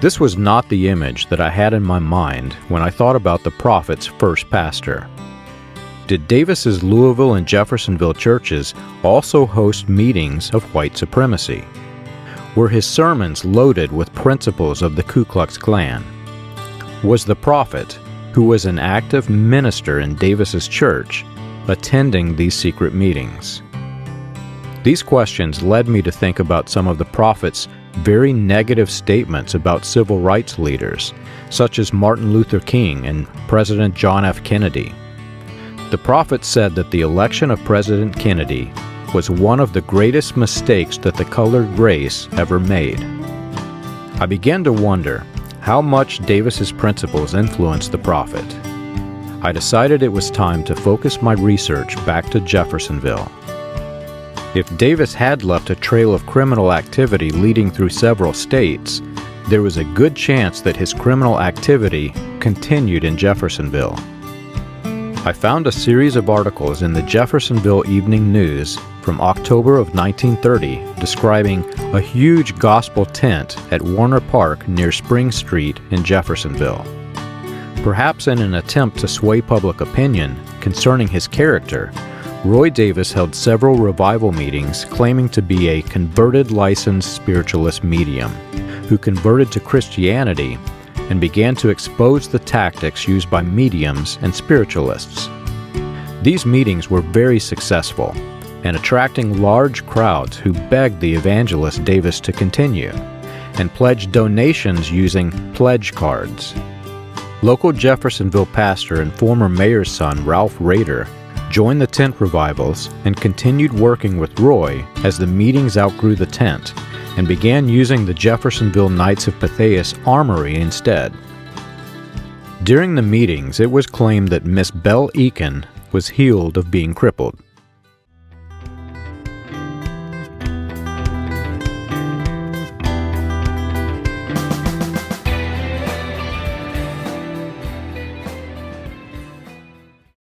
This was not the image that I had in my mind when I thought about the prophet's first pastor. Did Davis's Louisville and Jeffersonville churches also host meetings of white supremacy? Were his sermons loaded with principles of the Ku Klux Klan? Was the prophet, who was an active minister in Davis's church, attending these secret meetings? These questions led me to think about some of the prophet's very negative statements about civil rights leaders, such as Martin Luther King and President John F. Kennedy. The prophet said that the election of President Kennedy was one of the greatest mistakes that the colored race ever made. I began to wonder how much Davis's principles influenced the prophet. I decided it was time to focus my research back to Jeffersonville. If Davis had left a trail of criminal activity leading through several states, there was a good chance that his criminal activity continued in Jeffersonville. I found a series of articles in the Jeffersonville Evening News from October of 1930 describing a huge gospel tent at Warner Park near Spring Street in Jeffersonville. Perhaps in an attempt to sway public opinion concerning his character, Roy Davis held several revival meetings claiming to be a converted licensed spiritualist medium who converted to Christianity and began to expose the tactics used by mediums and spiritualists. These meetings were very successful and attracting large crowds who begged the evangelist Davis to continue and pledged donations using pledge cards. Local Jeffersonville pastor and former mayor's son Ralph Rader joined the tent revivals and continued working with Roy as the meetings outgrew the tent and began using the Jeffersonville Knights of Pythias armory instead. During the meetings, it was claimed that Miss Belle Eakin was healed of being crippled.